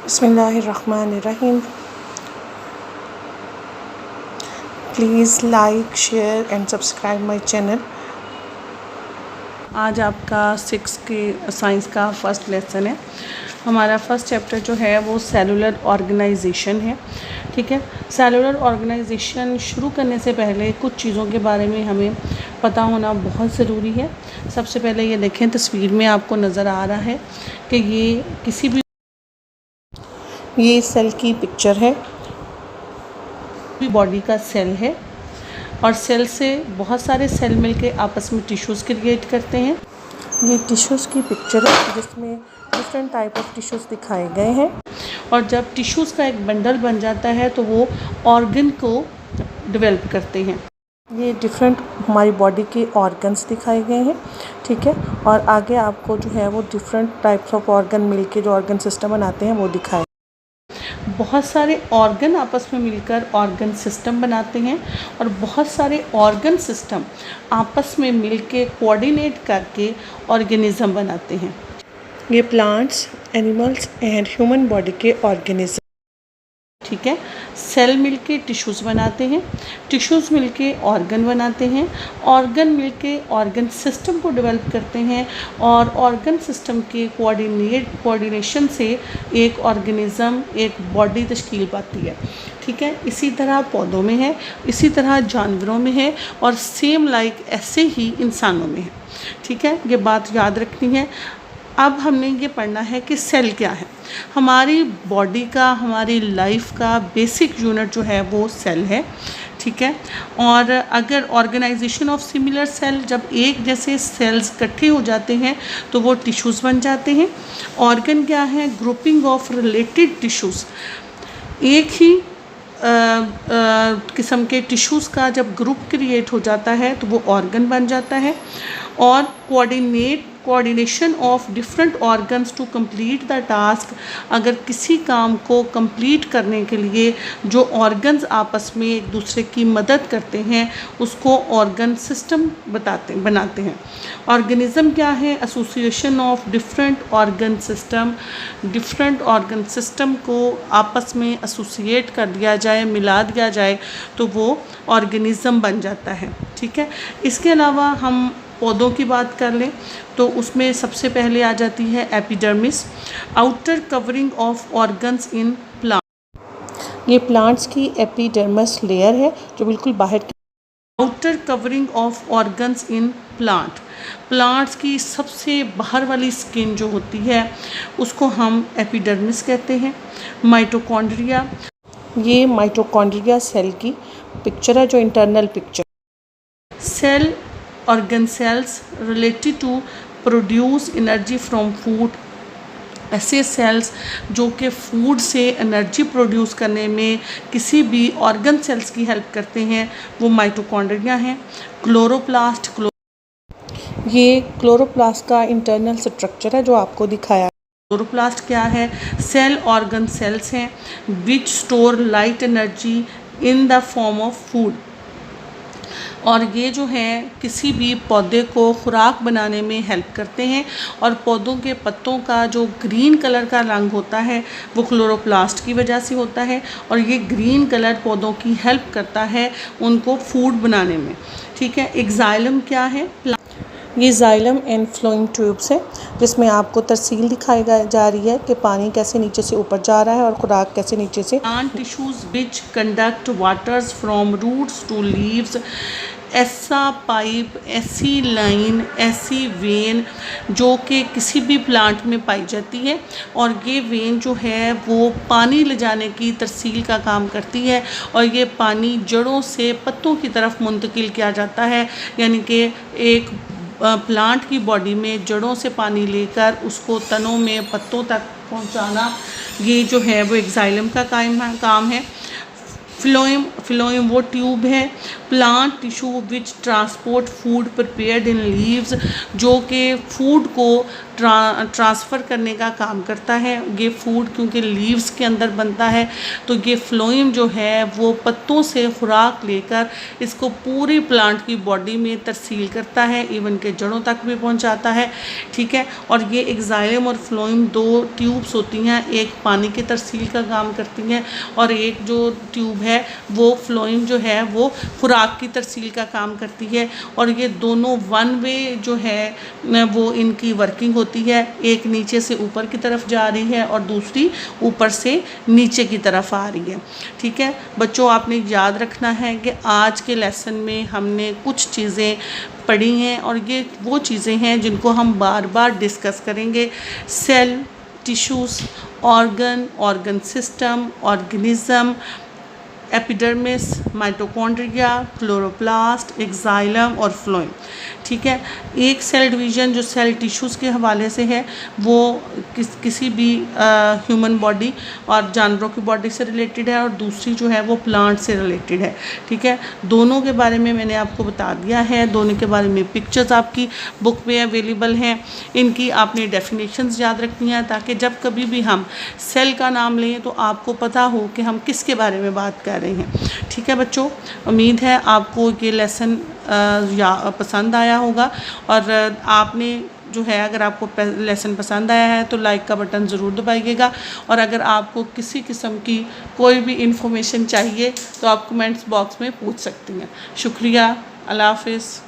बिस्मिल्लाहिर्रहमानिर्रहीम। Please like share and subscribe my channel. आज आपका 6 के साइंस का फर्स्ट लेसन है। हमारा फर्स्ट चैप्टर जो है वो सेलुलर ऑर्गेनाइजेशन है। ठीक है, सेलुलर ऑर्गेनाइजेशन शुरू करने से पहले कुछ चीज़ों के बारे में हमें पता होना बहुत ज़रूरी है। सबसे पहले ये देखें, तस्वीर में आपको नज़र आ रहा है कि ये सेल की पिक्चर है। बॉडी का सेल है और सेल से बहुत सारे सेल मिलके आपस में टिश्यूज़ क्रिएट करते हैं। ये टिश्यूज़ की पिक्चर है जिसमें डिफरेंट टाइप ऑफ टिश्यूज़ दिखाए गए हैं। और जब टिश्यूज़ का एक बंडल बन जाता है तो वो ऑर्गन को डेवलप करते हैं। ये डिफरेंट हमारी बॉडी के ऑर्गन्स दिखाए गए हैं। ठीक है, और आगे आपको जो है वो डिफरेंट टाइप्स ऑफ ऑर्गन मिलके जो ऑर्गन सिस्टम बनाते हैं वो दिखाए। बहुत सारे ऑर्गन आपस में मिलकर ऑर्गन सिस्टम बनाते हैं और बहुत सारे ऑर्गन सिस्टम आपस में मिलके कोऑर्डिनेट करके ऑर्गेनिज्म बनाते हैं। ये plants, animals and human body के ऑर्गेनिज्म। ठीक है, सेल मिलके टिश्यूज़ बनाते हैं, टिश्यूज़ मिलके ऑर्गन बनाते हैं, ऑर्गन मिलके ऑर्गन सिस्टम को डेवलप करते हैं और ऑर्गन सिस्टम के कोऑर्डिनेशन से एक ऑर्गेनिज़म, एक बॉडी तश्कील पाती है। ठीक है, इसी तरह पौधों में है, इसी तरह जानवरों में है और सेम लाइक ऐसे ही इंसानों में है। ठीक है, ये बात याद रखनी है। अब हमने ये पढ़ना है कि सेल क्या है। हमारी बॉडी का, हमारी लाइफ का बेसिक यूनिट जो है वो सेल है। ठीक है, और अगर ऑर्गेनाइजेशन ऑफ सिमिलर सेल, जब एक जैसे सेल्स इकट्ठे हो जाते हैं तो वो टिश्यूज़ बन जाते हैं। ऑर्गन क्या है? Grouping of related tissues. एक ही किस्म के टिश्यूज़ का जब ग्रुप क्रिएट हो जाता है तो वो ऑर्गन बन जाता है। और coordination of different organs to complete the task. अगर किसी काम को कंप्लीट करने के लिए जो ऑर्गन्स आपस में एक दूसरे की मदद करते हैं उसको ऑर्गन सिस्टम बनाते हैं। ऑर्गेनिज्म क्या है? Association of different organ system. Different organ system को आपस में एसोसिएट कर दिया जाए, मिला दिया जाए तो वो ऑर्गेनिज्म बन जाता है। ठीक है, इसके अलावा हम पौधों की बात कर लें तो उसमें सबसे पहले आ जाती है epidermis, outer covering of organs in plant. ये प्लांट्स की एपिडर्मिस लेयर है जो बिल्कुल बाहर की। Outer covering of organs in plant, plants की सबसे बाहर वाली स्किन जो होती है उसको हम एपिडर्मिस कहते हैं। माइटोकॉन्ड्रिया, ये माइटोकॉन्ड्रिया सेल की पिक्चर है, जो internal picture. Cell, organ cells related to produce energy from food. ऐसे सेल्स जो कि फूड से एनर्जी प्रोड्यूस करने में किसी भी ऑर्गन सेल्स की हेल्प करते हैं वो माइटोकॉन्ड्रिया हैं। क्लोरोप्लास्ट, ये क्लोरोप्लास्ट का इंटरनल स्ट्रक्चर है जो आपको दिखाया। क्लोरोप्लास्ट क्या है? सेल ऑर्गन सेल्स हैं विच store light energy in the form of food. और ये जो है किसी भी पौधे को खुराक बनाने में हेल्प करते हैं। और पौधों के पत्तों का जो ग्रीन कलर का रंग होता है वो क्लोरोप्लास्ट की वजह से होता है और ये ग्रीन कलर पौधों की हेल्प करता है उनको फूड बनाने में। ठीक है, एक जाइलम क्या है? ये जाइलम एंड फ्लोइंग ट्यूब्स है जिसमें आपको तरसील दिखाई जा रही है कि पानी कैसे नीचे से ऊपर जा रहा है और खुराक कैसे नीचे से। Plant tissues which conduct waters from roots to leaves. ऐसा पाइप, ऐसी लाइन, ऐसी वेन जो कि किसी भी प्लांट में पाई जाती है और ये वेन जो है वो पानी ले जाने की तरसील का काम करती है और ये पानी जड़ों से पत्तों की तरफ मुंतकिल किया जाता है। यानी कि एक प्लांट की बॉडी में जड़ों से पानी लेकर उसको तनों में, पत्तों तक पहुंचाना, ये जो है वो एक जाइलम का काम है। फ्लोएम वो ट्यूब है। Plant tissue which transport food prepared in leaves, जो कि फूड को ट्रांसफ़र करने का काम करता है। ये फूड क्योंकि लीव्स के अंदर बनता है तो ये फ्लोएम जो है वो पत्तों से खुराक लेकर इसको पूरी प्लांट की बॉडी में तरसील करता है, इवन के जड़ों तक भी पहुंचाता है। ठीक है, और ये एक जाइलम और फ्लोएम 2 ट्यूब्स होती हैं, एक पानी की तरसील का काम करती हैं और एक जो ट्यूब है वो फ्लोएम जो है वो खुराक की तरसील का काम करती है। और ये दोनों वन वे जो है वो इनकी वर्किंग होती है, एक नीचे से ऊपर की तरफ जा रही है और दूसरी ऊपर से नीचे की तरफ आ रही है। ठीक है बच्चों, आपने याद रखना है कि आज के लेसन में हमने कुछ चीज़ें पढ़ी हैं और ये वो चीज़ें हैं जिनको हम बार बार डिस्कस करेंगे। Cell, tissues, organ system, organism, epidermis, mitochondria, chloroplast, एक जाइलम और फ्लोएम। ठीक है, एक सेल डिवीज़न जो सेल टिश्यूज़ के हवाले से है वो किसी भी ह्यूमन बॉडी और जानवरों की बॉडी से रिलेटेड है और दूसरी जो है वो प्लांट से रिलेटेड है। ठीक है, दोनों के बारे में मैंने आपको बता दिया है, दोनों के बारे में पिक्चर्स आपकी बुक में अवेलेबल हैं। इनकी आपने डेफिनेशंस याद रखनी है ताकि जब कभी भी हम सेल का नाम लें तो आपको पता हो कि हम किसके बारे में बात कर रहे हैं। ठीक है बच्चों, उम्मीद है आपको ये लेसन पसंद आया होगा और आपने जो है अगर आपको लेसन पसंद आया है तो लाइक का बटन ज़रूर दबाइएगा और अगर आपको किसी किस्म की कोई भी इंफॉर्मेशन चाहिए तो आप कमेंट्स बॉक्स में पूछ सकती हैं। शुक्रिया, अल्लाह हाफ़िज़।